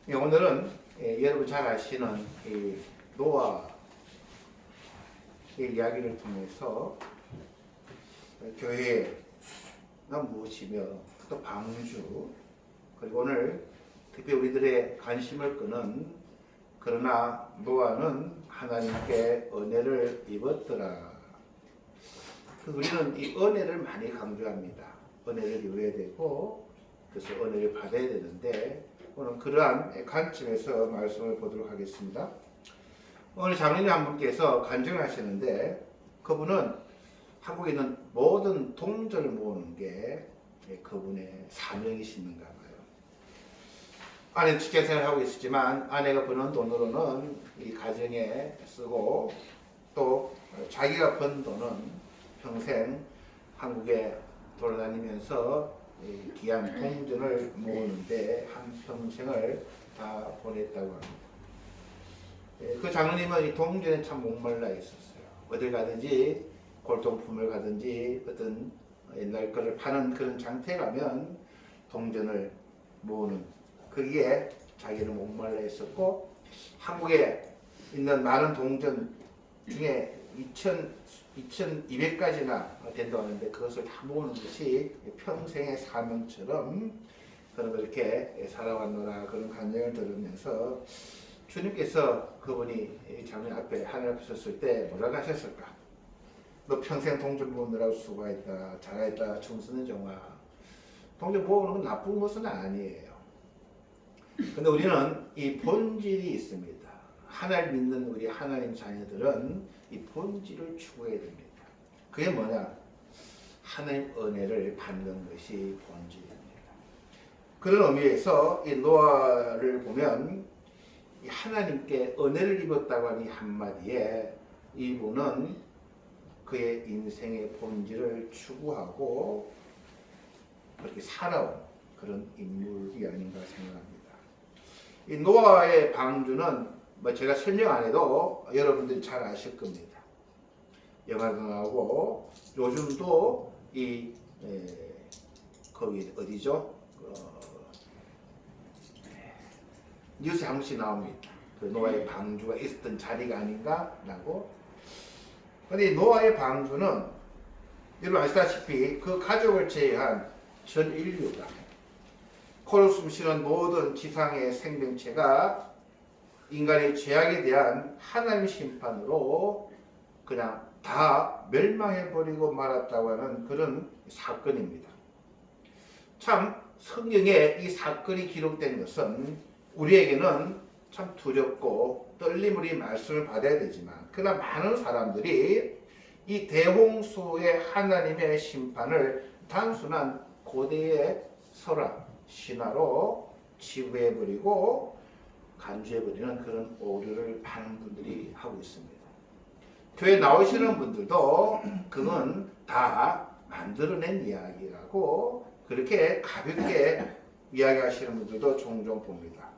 오늘은 여러분 잘 아시는 이 노아의 이야기를 통해서 교회가 무엇이며 또 방주, 그리고 오늘 특히 우리들의 관심을 끄는 그러나 노아는 하나님께 은혜를 입었더라. 우리는 이 은혜를 많이 강조합니다. 은혜를 입어야 되고 그래서 은혜를 받아야 되는데 오늘 그러한 관점에서 말씀을 보도록 하겠습니다. 오늘 장로님 한 분께서 간증을 하시는데 그분은 한국에 있는 모든 동전을 모으는 게 그분의 사명이신가 봐요. 아내는 직장 생활을 하고 있었지만 아내가 버는 돈으로는 이 가정에 쓰고 또 자기가 번 돈은 평생 한국에 돌아다니면서 귀한 동전을 모으는데 한평생을 다 보냈다고 합니다. 그 장로님은 이 동전에 참 목말라 있었어요. 어딜 가든지 골동품을 가든지 어떤 옛날 거를 파는 그런 장터에 가면 동전을 모으는 거기에 자기는 목말라 있었고, 한국에 있는 많은 동전 중에 2200가지나 된다고 하는데 그것을 다 모으는 것이 평생의 사명처럼 그런 그렇게 살아왔노라, 그런 간증을 들으면서 주님께서 그분이 장로님 앞에 하늘 앞에 섰을 때 뭐라고 하셨을까? 너 평생 동전 모으느라고 수고했다, 잘했다, 충성의 종아. 동전 모으는 건 나쁜 것은 아니에요. 근데 우리는 이 본질이 있습니다. 하나님 믿는 우리 하나님 자녀들은 이 본질을 추구해야 됩니다. 그게 뭐냐? 하나님 은혜를 받는 것이 본질입니다. 그런 의미에서 이 노아를 보면 이 하나님께 은혜를 입었다고 하는 이 한마디에 이분은 그의 인생의 본질을 추구하고 그렇게 살아온 그런 인물이 아닌가 생각합니다. 이 노아의 방주는 뭐 제가 설명 안 해도 여러분들이 잘 아실 겁니다. 영화도 나오고 요즘도 이 거기 어디죠? 뉴스에 한 번씩 나옵니다. 그 노아의 방주가 있었던 자리가 아닌가라고. 근데 이 노아의 방주는 여러분 아시다시피 그 가족을 제외한 전 인류가 코로 숨쉬는 모든 지상의 생명체가 인간의 죄악에 대한 하나님의 심판으로 그냥 다 멸망해버리고 말았다고 하는 그런 사건입니다. 참 성경에 이 사건이 기록된 것은 우리에게는 참 두렵고 떨림으로 이 말씀을 받아야 되지만, 그러나 많은 사람들이 이 대홍수의 하나님의 심판을 단순한 고대의 설화, 신화로 치부해버리고 간주해버리는 그런 오류를 많은 분들이 하고 있습니다. 교회 나오시는 분들도 그건 다 만들어낸 이야기라고 그렇게 가볍게 이야기하시는 분들도 종종 봅니다.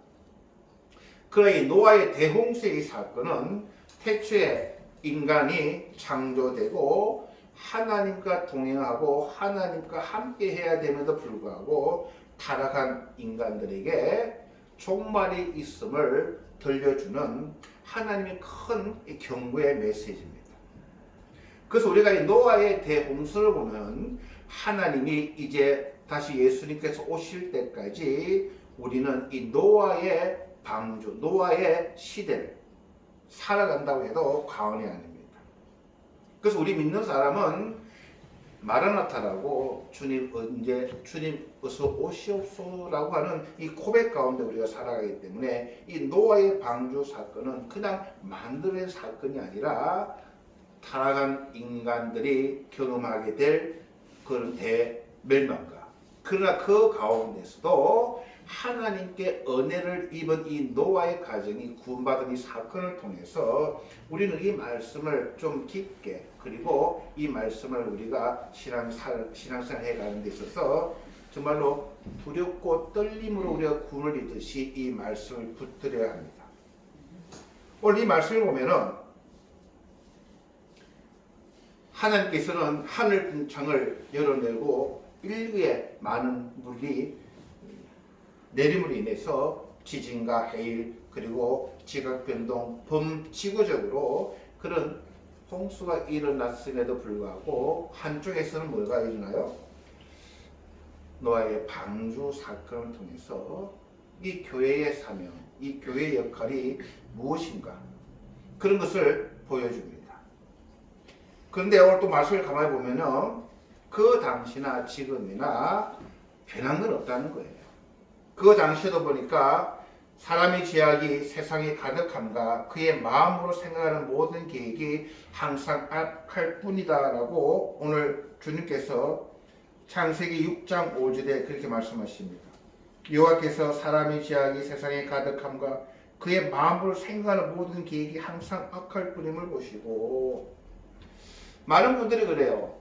그러나 이 노아의 대홍수의 이 사건은 태초에 인간이 창조되고 하나님과 동행하고 하나님과 함께 해야 됨에도 불구하고 타락한 인간들에게 종말이 있음을 들려주는 하나님의 큰 경고의 메시지입니다. 그래서 우리가 이 노아의 대홍수를 보면 하나님이 이제 다시 예수님께서 오실 때까지 우리는 이 노아의 방주, 노아의 시대를 살아간다고 해도 과언이 아닙니다. 그래서 우리 믿는 사람은 마라나타라고 주님 어서 오시옵소서라고 하는 이 고백 가운데 우리가 살아가기 때문에 이 노아의 방주 사건은 그냥 만들어낸 사건이 아니라 타락한 인간들이 경험하게 될 그런 대멸망과, 그러나 그 가운데서도 하나님께 은혜를 입은 이 노아의 가정이 구원받은 이 사건을 통해서 우리는 이 말씀을 좀 깊게, 그리고 이 말씀을 우리가 신앙생활 해가는 데 있어서 정말로 두렵고 떨림으로 우리가 구원을 얻듯이 이 말씀을 붙들어야 합니다. 오늘 이 말씀을 보면은 하나님께서는 하늘 문창을 열어내고 인류의 많은 물이 내림으로 인해서 지진과 해일 그리고 지각변동 범지구적으로 그런 홍수가 일어났음에도 불구하고 한쪽에서는 뭐가 일어나요? 노아의 방주 사건을 통해서 이 교회의 사명, 이 교회의 역할이 무엇인가 그런 것을 보여줍니다. 그런데 오늘 또 말씀을 가만히 보면요, 그 당시나 지금이나 변한 건 없다는 거예요. 그 당시에도 보니까 사람의 죄악이 세상에 가득함과 그의 마음으로 생각하는 모든 계획이 항상 악할 뿐이다라고 오늘 주님께서 창세기 6장 5절에 그렇게 말씀하십니다. 여호와께서 사람의 죄악이 세상에 가득함과 그의 마음으로 생각하는 모든 계획이 항상 악할 뿐임을 보시고, 많은 분들이 그래요.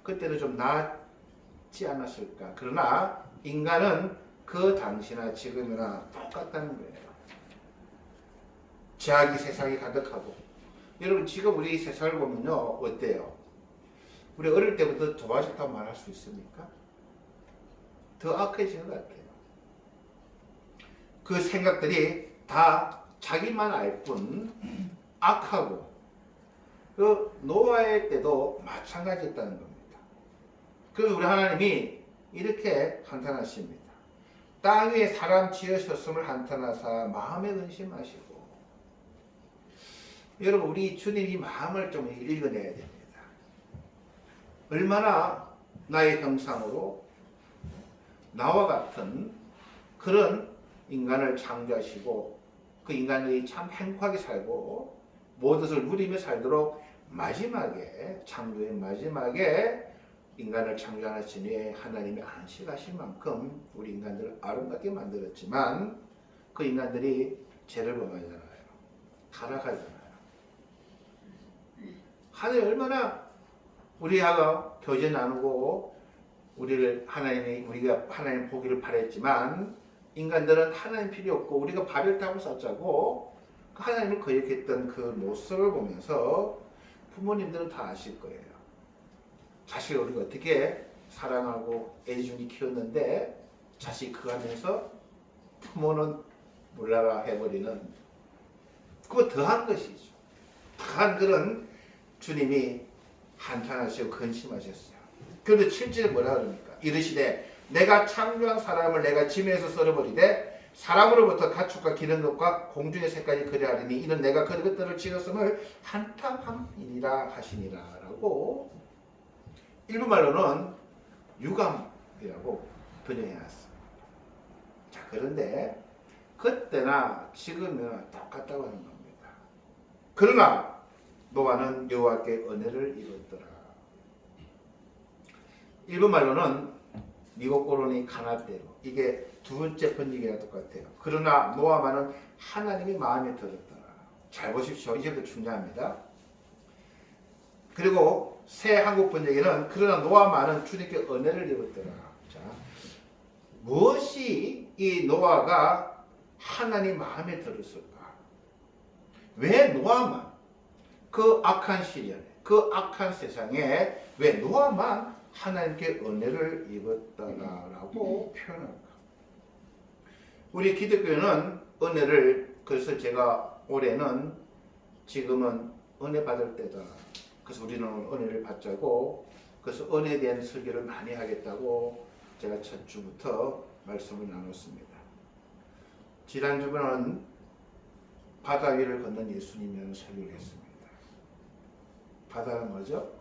그때는 좀 낫지 않았을까. 그러나 인간은 그 당시나 지금이나 똑같다는 거예요. 죄악이 세상에 가득하고, 여러분 지금 우리 세상을 보면요 어때요? 우리 어릴 때부터 좋아졌다고 말할 수 있습니까? 더 악해지는 것 같아요. 그 생각들이 다 자기만 알 뿐 악하고, 그 노아의 때도 마찬가지였다는 겁니다. 그래서 우리 하나님이 이렇게 한탄하십니다. 땅 위에 사람 지으셨음을 한탄하사 마음에 근심하시고. 여러분 우리 주님이 마음을 좀 읽어내야 됩니다. 얼마나 나의 형상으로 나와 같은 그런 인간을 창조하시고 그 인간들이 참 행복하게 살고 모든 것을 누리며 살도록 마지막에, 창조의 마지막에 인간을 창조하시니 하나님이 안식하실 만큼 우리 인간들을 아름답게 만들었지만 그 인간들이 죄를 범하잖아요. 타락하잖아요. 하나님 얼마나 우리하고 교제 나누고 우리가 하나님 보기를 바랬지만 인간들은 하나님 필요 없고 우리가 발을 타고 싸자고 하나님을 거역했던 그 모습을 보면서 부모님들은 다 아실 거예요. 자식을 우리가 어떻게 사랑하고 애중히 키웠는데 자식 그 안에서 부모는 몰라라 해버리는, 그거 더한 것이죠. 더한 그런 주님이 한탄하시고 근심하셨어요. 그런데 7절에 뭐라 그럽니까? 이르시되 내가 창조한 사람을 내가 지면에서 썰어버리되 사람으로부터 가축과 기른 것과 공중의 새까지 그리하리니 이는 내가 그것들을 지었음을 한탄함이니라 하시니라 라고 일부말로는 유감이라고 번역해놨습니다. 자, 그런데 그때나 지금이나 똑같다고 하는 겁니다. 그러나 노아는 여호와께 은혜를 입었더라. 일본말로는 미국 고론이 가나대로, 이게 두 번째 번역이랑 똑같아요. 그러나 노아만은 하나님이 마음에 들었더라. 잘 보십시오. 이제부터 중요합니다. 그리고 새 한국 번역에는 그러나 노아만은 주님께 은혜를 입었더라. 자, 무엇이 이 노아가 하나님 마음에 들었을까? 왜 노아만 그 악한 시련에, 그 악한 세상에 왜 노아만 하나님께 은혜를 입었다라고 표현할까? 우리 기독교는 은혜를, 그래서 제가 올해는 지금은 은혜 받을 때다. 그래서 우리는 은혜를 받자고, 그래서 은혜에 대한 설교를 많이 하겠다고 제가 첫 주부터 말씀을 나눴습니다. 지난주에는 바다 위를 걷는 예수님이라는 설교를 했습니다. 바다는 뭐죠?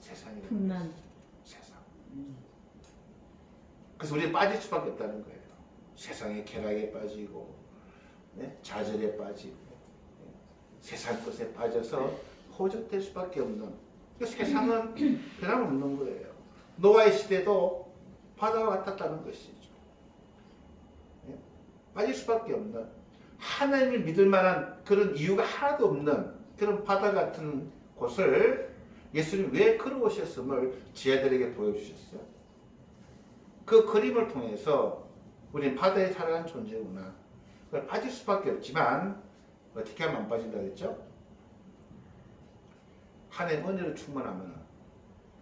세상이라는 세상. 그래서 우리는 빠질 수밖에 없다는 거예요. 세상의 쾌락에 빠지고, 네? 좌절에 빠지고, 네? 세상 것에 빠져서 호적될 수밖에 없는, 세상은 변함없는 거예요. 노아의 시대도 바다와 같았다는 것이죠. 네? 빠질 수밖에 없는, 하나님을 믿을 만한 그런 이유가 하나도 없는 그런 바다 같은 곳을 예수님이 왜 걸어오셨음을 지혜들에게 보여주셨어요. 그 그림을 통해서 우리는 바다에 살아가는 존재구나. 빠질 수밖에 없지만 어떻게 하면 안 빠진다 그랬죠? 하나님 은혜로 충만하면,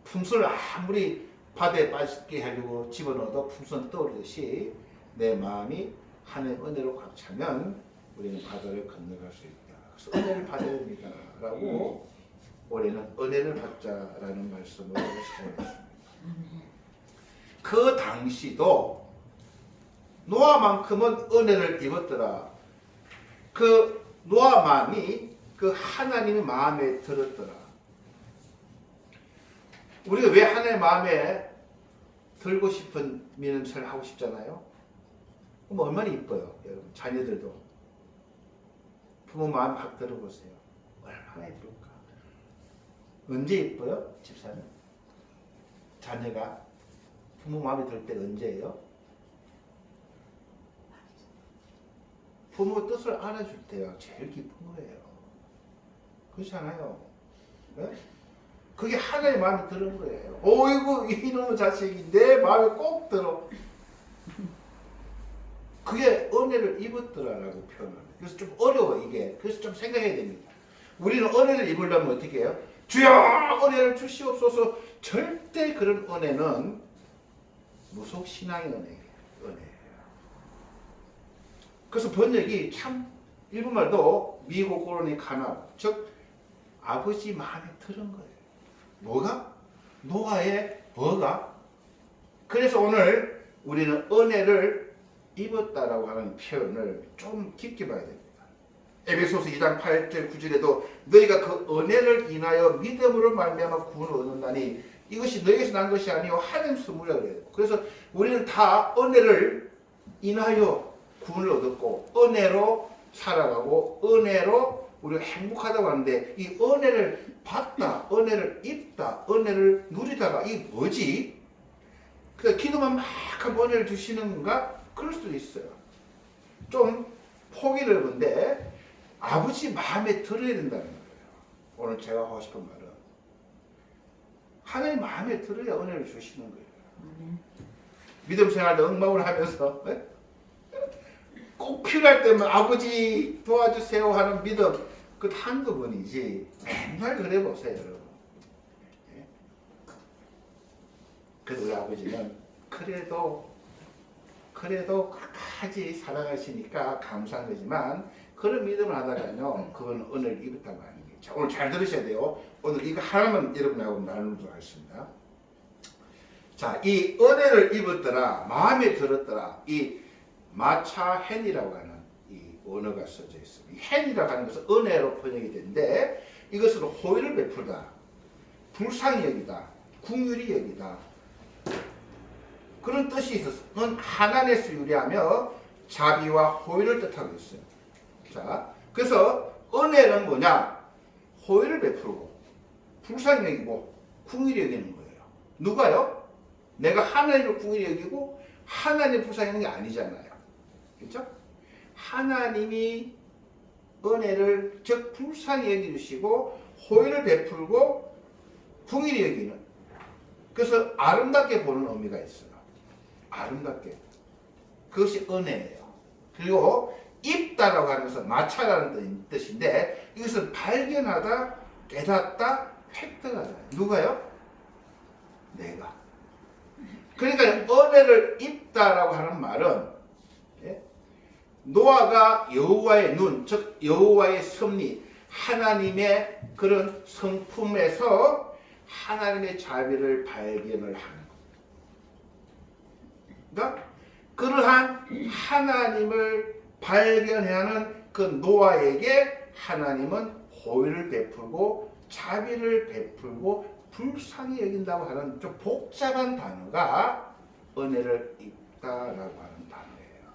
풍수를 아무리 바다에 빠지게 하려고 집어넣어도 풍선 떠오르듯이 내 마음이 하나님의 은혜로 꽉 차면 우리는 바다를 건너갈 수 있다. 그래서 은혜를 받아야 됩니다. 라고 올해는 은혜를 받자라는 말씀을 시작했습니다. 그 당시도 노아만큼은 은혜를 입었더라. 그 노아만이 그 하나님의 마음에 들었더라. 우리가 왜 하나님의 마음에 들고 싶은 믿음생활을 하고 싶잖아요. 그럼 얼마나 이뻐요, 여러분. 자녀들도 부모 마음 박 들어보세요. 얼마나 이쁠까. 언제 이뻐요, 집사님? 자녀가 부모 마음에 들 때 언제예요? 부모 뜻을 알아줄 때가 제일 기쁜 거예요. 그렇잖아요. 네? 그게 하나의 마음에 드는 거예요. 어이구 이놈의 자식이 내 마음에 꼭 들어. 그게 은혜를 입었더라라고 표현합니다. 그래서 좀 어려워 이게. 그래서 좀 생각해야 됩니다. 우리는 은혜를 입으려면 어떻게 해요? 주여 은혜를 주시옵소서. 절대 그런 은혜는 무속 신앙의 은혜예요. 그래서 번역이 참 일본말도 미고고로니 가나, 즉 아버지 마음에 드는 거예요. 뭐가? 노아의 뭐가? 그래서 오늘 우리는 은혜를 입었다라고 하는 표현을 좀 깊게 봐야 됩니다. 에베소서 2장 8절 9절에도 너희가 그 은혜를 인하여 믿음으로 말미암아 구원을 얻는다니 이것이 너희에서 난 것이 아니요 하나님 선물이라 그래요. 그래서 우리는 다 은혜를 인하여 구원을 얻었고 은혜로 살아가고 은혜로 우리가 행복하다고 하는데 이 은혜를 받다, 은혜를 입다, 은혜를 누리다가 이게 뭐지? 그래서 기도만 막 하면 은혜를 주시는가? 그럴 수도 있어요. 좀 폭이 넓은데 아버지 마음에 들어야 된다는 거예요. 오늘 제가 하고 싶은 말은 하나님 마음에 들어야 은혜를 주시는 거예요. 믿음 생활도 엉망을 하면서 꼭 필요할 때면 아버지 도와주세요 하는 믿음 그 한두 번이지 맨날 그래 보세요 여러분. 그래서 우리 아버지는 그래도 끝까지 사랑하시니까 감사한 거지만 그런 믿음을 하다가요 그건 은혜를 입었다고 하는 거예요. 자, 오늘 잘 들으셔야 돼요. 오늘 이거 하나만 여러분하고 나누도록 하겠습니다. 자, 이 은혜를 입었더라, 마음에 들었더라, 이 마차헨이라고 하는 이 언어가 써져 있습니다. 헨이라고 하는 것은 은혜로 번역이 되는데 이것은 호의를 베풀다, 불쌍히 여기다, 긍휼히 여기다 그런 뜻이 있어서 하나님에서 유래하며 자비와 호의를 뜻하고 있어요. 자, 그래서 은혜는 뭐냐? 호의를 베풀고 불쌍히 여기고 긍휼히 여기는 거예요. 누가요? 내가 하나님을 긍휼히 여기고 하나님 불쌍히 여기는 게 아니잖아요. 그렇죠? 하나님이 은혜를 즉 불쌍히 여기주시고 호의를 베풀고 긍휼히 여기는 그래서 아름답게 보는 의미가 있어요. 아름답게 그것이 은혜예요. 그리고 입다라고 하는 것은 마차라는 뜻인데 이것은 발견하다, 깨닫다, 획득하다. 누가요? 내가. 그러니까 은혜를 입다라고 하는 말은 노아가 여호와의 눈, 즉 여호와의 섭리, 하나님의 그런 성품에서 하나님의 자비를 발견을 하는 것. 그러니까 그러한 하나님을 발견해야 하는 그 노아에게 하나님은 호의를 베풀고 자비를 베풀고 불쌍히 여긴다고 하는 좀 복잡한 단어가 은혜를 입다라고 하는 단어예요.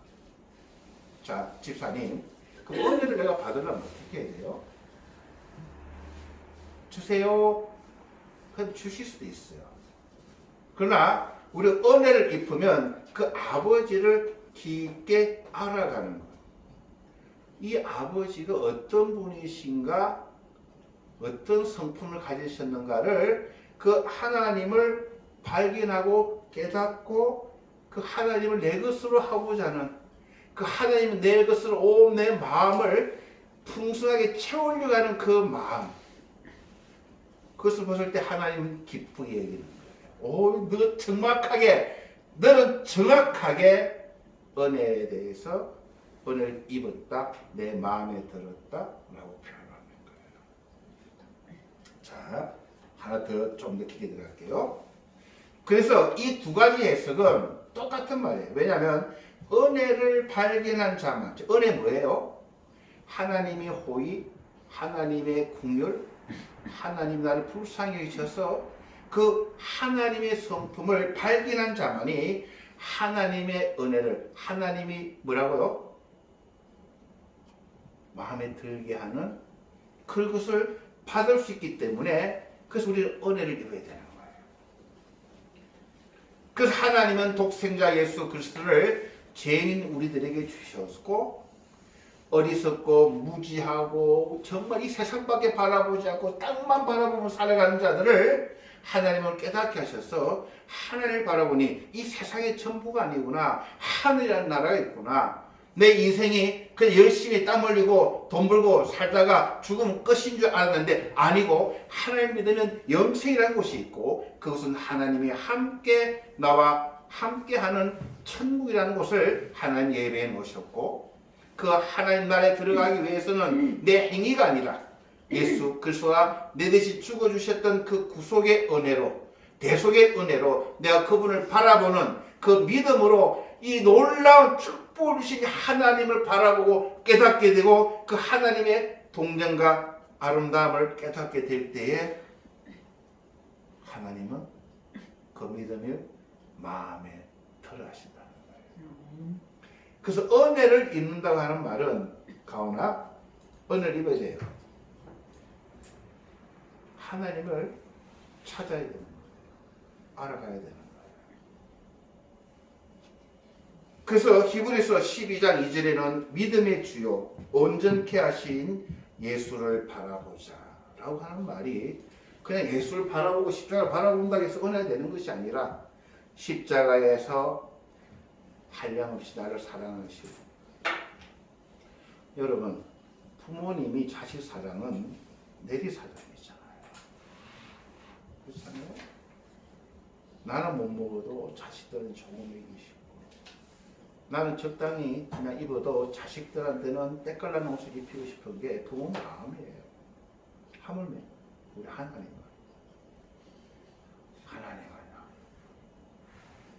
자, 집사님, 그 은혜를 내가 받으려면 어떻게 해야 돼요? 주세요. 그럼 주실 수도 있어요. 그러나 우리 은혜를 입으면 그 아버지를 깊게 알아가는 것. 이 아버지가 어떤 분이신가, 어떤 성품을 가지셨는가를 그 하나님을 발견하고 깨닫고 그 하나님을 내 것으로 하고자 하는 그 하나님은 내 것으로 온 내 마음을 풍성하게 채우려고 하는 그 마음, 그것을 봤을 때 하나님은 기쁘게 여기는 거예요. 너는 정확하게 은혜에 대해서 은혜를 입었다, 내 마음에 들었다 라고 표현하는 거예요. 자, 하나 더 좀 더 깊게 들어갈게요. 그래서 이 두 가지 해석은 똑같은 말이에요. 왜냐하면 은혜를 발견한 자만, 은혜 뭐예요? 하나님의 호의, 하나님의 긍휼, 하나님 나를 불쌍히 여기셔서 그 하나님의 성품을 발견한 자만이 하나님의 은혜를, 하나님이 뭐라고요? 마음에 들게 하는 그것을 받을 수 있기 때문에 그래서 우리는 은혜를 입어야 되는 거예요. 그래서 하나님은 독생자 예수 그리스도를 죄인인 우리들에게 주셨고 어리석고 무지하고 정말 이 세상밖에 바라보지 않고 땅만 바라보며 살아가는 자들을 하나님을 깨닫게 하셔서 하나님을 바라보니 이 세상의 전부가 아니구나. 하늘이라는 나라가 있구나. 내 인생이 그냥 열심히 땀 흘리고 돈 벌고 살다가 죽으면 끝인 줄 알았는데 아니고 하나님 믿으면 영생이라는 곳이 있고 그것은 하나님이 함께 나와 함께하는 천국이라는 곳을 하나님 예배해 놓으셨고 그 하나님 나라에 들어가기 위해서는 내 행위가 아니라 예수 그리스도가 내 대신 죽어주셨던 그 구속의 은혜로 대속의 은혜로 내가 그분을 바라보는 그 믿음으로 이 놀라운 축복을 주신 하나님을 바라보고 깨닫게 되고 그 하나님의 동정과 아름다움을 깨닫게 될 때에 하나님은 그 믿음이 마음에 들어 하신다는 거예요. 그래서 은혜를 입는다고 하는 말은 가오나 은혜를 입어야 돼요. 하나님을 찾아야 되는 거예요. 알아가야 되는 거예요. 그래서 히브리서 12장 2절에는 믿음의 주요 온전케 하신 예수를 바라보자 라고 하는 말이 그냥 예수를 바라보고 십자가를 바라본다고 해서 은혜가 되는 것이 아니라 십자가에서 한량없이 나를 사랑하시고 여러분 부모님이 자식 사랑은 내리사랑이잖아요. 그렇잖아요. 나는 못 먹어도 자식들은 조금 먹이시고 나는 적당히 그냥 입어도 자식들한테는 때깔나는 옷을 입히고 싶은 게 부모 마음이에요. 하물며 우리 하나님은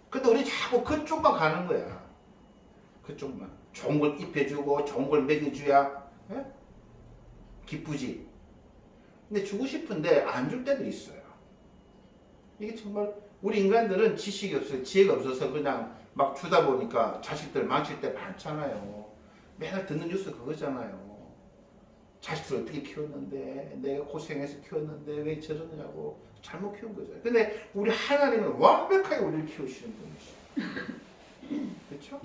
근데 우리 자꾸 그쪽만 가는 거야. 그쪽만. 좋은 걸 입혀주고 좋은 걸 먹여줘야 예? 기쁘지. 근데 주고 싶은데 안 줄 때도 있어요. 이게 정말 우리 인간들은 지식이 없어요. 지혜가 없어서 그냥 막 주다 보니까 자식들 망칠 때 많잖아요. 맨날 듣는 뉴스 그거잖아요. 자식들 어떻게 키웠는데 내가 고생해서 키웠는데 왜 저러냐고 잘못 키운 거죠. 근데 우리 하나님은 완벽하게 우리를 키우시는 분이시죠. 그렇죠?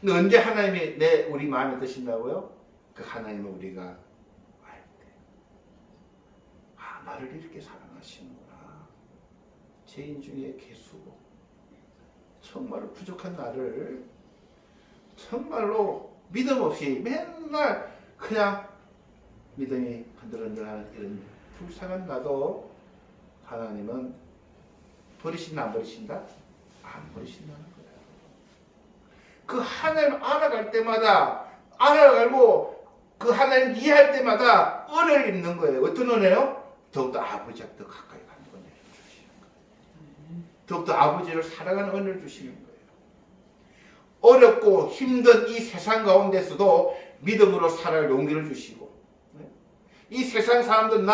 근데 언제 하나님이 우리 마음에 드신다고요? 그 하나님은 우리가 알 때, 나를 이렇게 사랑하시는구나. 죄인 중에 개수고 정말로 부족한 나를 정말로 믿음 없이 맨날 그냥 믿음이 흔들흔들하는 이런 불쌍한 나도 하나님은 버리신다 안 버리신다? 안 버리신다는 거예요. 그 하나님 알아갈 때마다 알아가고 그 하나님 이해할 때마다 은혜를 입는 거예요. 어떤 은혜요? 더욱더 아버지 앞에 가까이 가는 은혜를 주시는 거예요. 더욱더 아버지를 사랑하는 은혜를 주시는 거예요. 어렵고 힘든 이 세상 가운데서도 믿음으로 살아갈 용기를 주시고 이 세상 사람들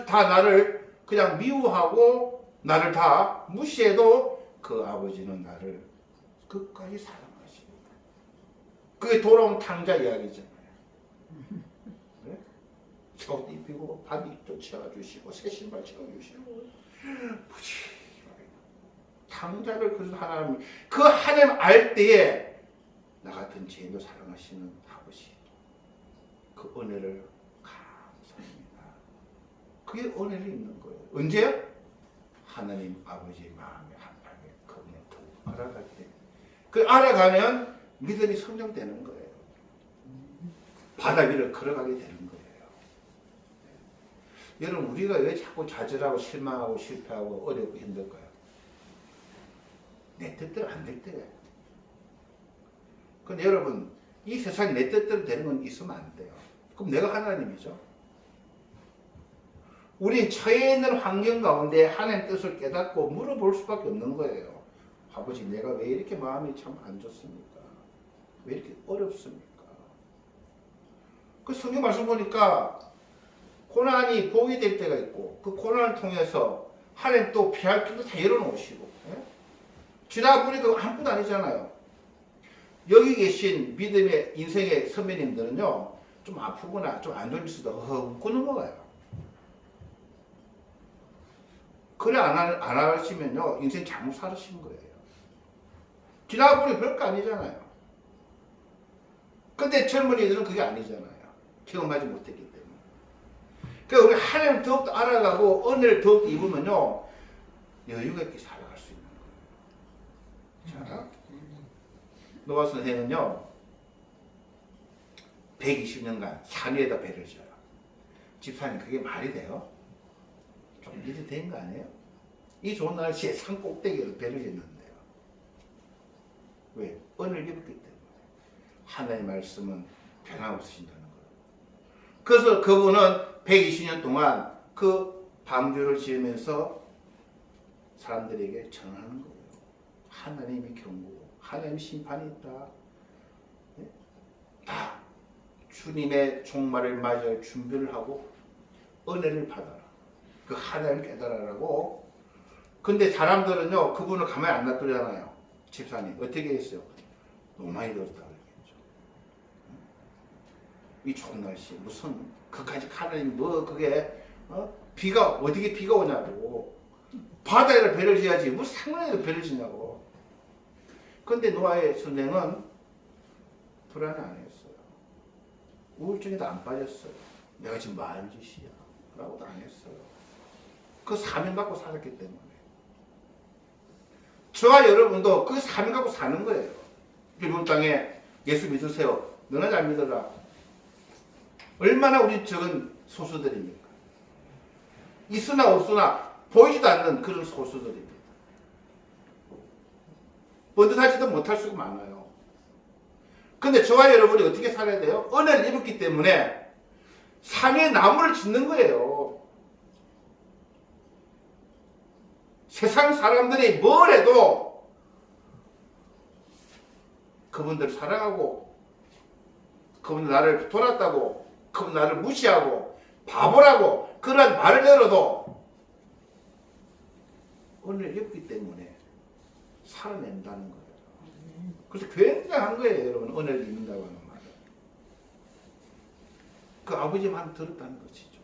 다 나를 그냥 미워하고 나를 다 무시해도 그 아버지는 나를 끝까지 사랑하십니다. 그게 돌아온 탕자 이야기잖아요. 네? 옷 입히고 반입도 채워주시고 새 신발 채워주시고 무지하게 탕자를 그래서 하나님 그 하나님 알 때에 나 같은 죄인도 사랑하시는 아버지 그 은혜를 감사합니다. 그게 은혜를 입는 거예요. 언제요? 하나님 아버지의 마음에 한방에 그분을 더욱 알아갈 때 그 알아가면 믿음이 성장되는 거예요. 바다 위를 걸어가게 되는 거예요. 여러분 우리가 왜 자꾸 좌절하고 실망하고 실패하고 어렵고 힘들까요? 내 뜻대로 안 될 때가. 근데 여러분 이 세상에 내 뜻대로 되는 건 있으면 안 돼요. 그럼 내가 하나님이죠. 우린 처해 있는 환경 가운데 하나님의 뜻을 깨닫고 물어볼 수밖에 없는 거예요. 아버지 내가 왜 이렇게 마음이 참 안 좋습니까? 왜 이렇게 어렵습니까? 그 성경 말씀 보니까 고난이 복이 될 때가 있고 그 고난을 통해서 하나님 또 피할 길도 다 열어놓으시고 예? 지나 보니까 아무것도 아니잖아요. 여기 계신 믿음의 인생의 선배님들은요 좀 아프거나 좀 안 좋을 수도 웃고 넘어가요. 그래 안 하시면요 인생 잘못 살으신 거예요. 지나보니 별거 아니잖아요. 근데 젊은이들은 그게 아니잖아요. 경험하지 못했기 때문에. 그러니까 우리 하나님을 더욱더 알아가고 은혜를 더욱더 입으면요 여유가 있게 살아갈 수 있는 거예요. 자, 노아 선생은요 120년간 산 위에다 배를 지어요. 집사님 그게 말이 돼요? 좀 이제 된 거 아니에요? 이 좋은 날씨에 산 꼭대기에서 배를 짓는데요. 왜? 은혜를 입었기 때문에. 하나님의 말씀은 변함없으신다는 거예요. 그래서 그분은 120년 동안 그 방주를 지으면서 사람들에게 전하는 거예요. 하나님의 경고, 하나님의 심판이 있다. 다 주님의 종말을 맞이할 준비를 하고 은혜를 받아라. 그 하나님을 깨달아라고. 근데 사람들은요 그분을 가만히 안 놔두잖아요. 집사님 어떻게 했어요? 너무 많이 들었다 그랬겠죠. 이 좋은 날씨 무슨 그까지 하나님 뭐 그게 비가 어떻게 비가 오냐고. 바다에다 배를 지어야지 무슨 상관에다 배를 지냐고. 근데 노아의 선생은 불안해 안 했어요. 우울증에도 안 빠졌어요. 내가 지금 뭐 하는 짓이야 라고도 안 했어요. 그 사명 갖고 살았기 때문에. 저와 여러분도 그 사명 갖고 사는 거예요. 이번 땅에 예수 믿으세요. 너나 잘 믿어라. 얼마나 우리 적은 소수들입니까? 있으나 없으나 보이지도 않는 그런 소수들입니다. 뿌듯하지도 못할 수가 많아요. 근데 저와 여러분이 어떻게 살아야 돼요? 은혜를 입었기 때문에 산 위에 나무를 짓는 거예요. 세상 사람들이 뭘 해도 그분들 사랑하고 그분들 나를 돌았다고 그분들 나를 무시하고 바보라고 그런 말을 들어도 은혜를 입기 때문에 살아낸다는 거예요. 그래서 굉장한 거예요. 여러분 은혜를 입는다고 하는 말은. 그 아버지 말 들었다는 것이죠.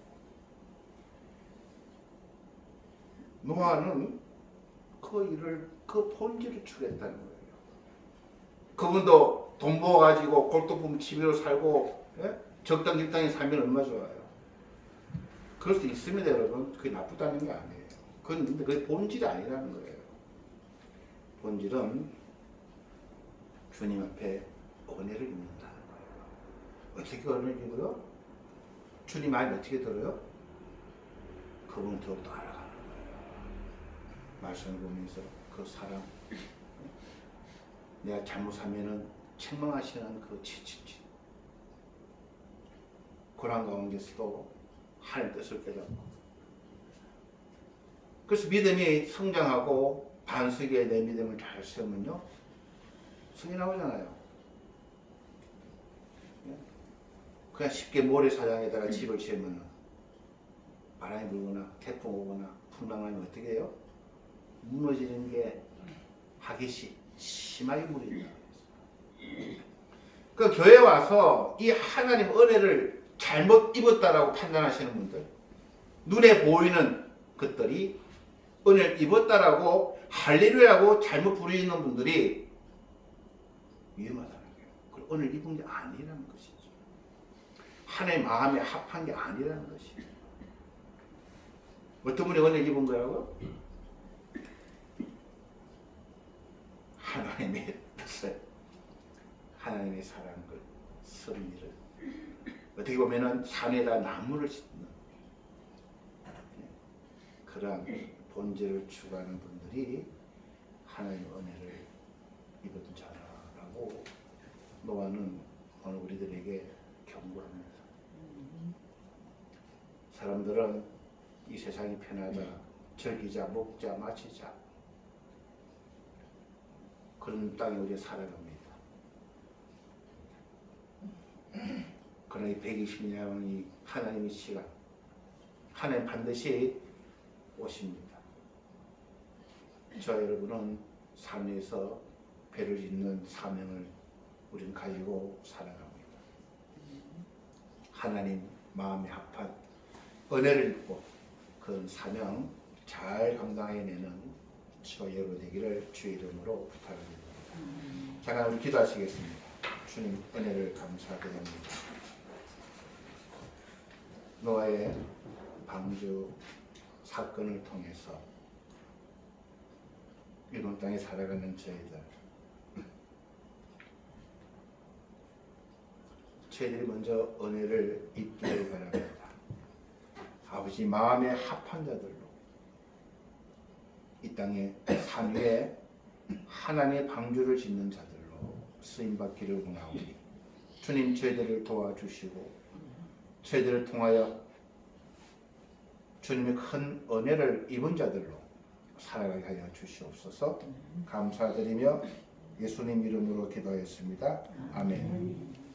노아는 그 일을 그 본질을 추구했다는 거예요. 그분도 돈 모아가지고 골동품 취미로 살고 예? 적당적당히 살면 얼마나 좋아요. 그럴 수 있습니다 여러분. 그게 나쁘다는 게 아니에요. 그건 그게 본질이 아니라는 거예요. 본질은 주님 앞에 은혜를 입는다는 거예요. 어떻게 은혜를 입어요? 주님 말 어떻게 들어요? 그분을 더욱더 알아가는 거예요. 말씀을 보면서 그 사랑, 내가 잘못하면은 책망하시는 그 지침지, 고난 가운데서도 하나님 뜻을 깨닫고, 그래서 믿음이 성장하고 반석에 내 믿음을 잘 세우면요 성이 나오잖아요. 그냥 쉽게 모래사장에다가 집을 지으면 바람이 불거나 태풍 오거나 풍랑하면 어떻게 해요? 무너지는 게 하깃이 심하게 무너진다. 그 교회 와서 이 하나님 은혜를 잘못 입었다라고 판단하시는 분들, 눈에 보이는 것들이 은혜를 입었다라고 할렐루야라고 잘못 부르시는 분들이 위험하다는 거예요. 그리고 은혜를 입은 게 아니라는 것이죠. 하나님 마음에 합한 게 아니라는 것이죠. 어떤 분이 은혜를 입은 거라고? 하나님의 뜻을, 하나님의 사랑을, 섭리를, 어떻게 보면은 산에다 나무를 짓는, 그러한 본질을 추구하는 분들이 하나님의 은혜를 입은 자라라고 노아는 오늘 우리들에게 경고합니다. 사람들은 이 세상이 편하다, 즐기자, 먹자, 마시자, 그런 땅에 우리가 살아갑니다. 그러나 이 120년의 이 하나님의 시간, 하나님 반드시 오십니다. 저 여러분은 삶에서 배를 잇는 사명을 우리는 가지고 살아갑니다. 하나님 마음에 합한 은혜를 입고 그 사명 잘 감당해내는 저 여러분 되기를 주의 이름으로 부탁드립니다. 잠깐 우리 기도하시겠습니다. 주님 은혜를 감사드립니다. 노아의 방주 사건을 통해서 이런 땅에 살아가는 저희들이 먼저 은혜를 입기를 바랍니다. 아버지 마음에 합한 자들로 이 땅에 산 위에 하나님의 방주를 짓는 자들로 쓰임받기를 원하오니 주님 저희들을 도와주시고 저희들을 통하여 주님의 큰 은혜를 입은 자들로 살아가게 하여 주시옵소서. 감사드리며 예수님 이름으로 기도했습니다. 아멘.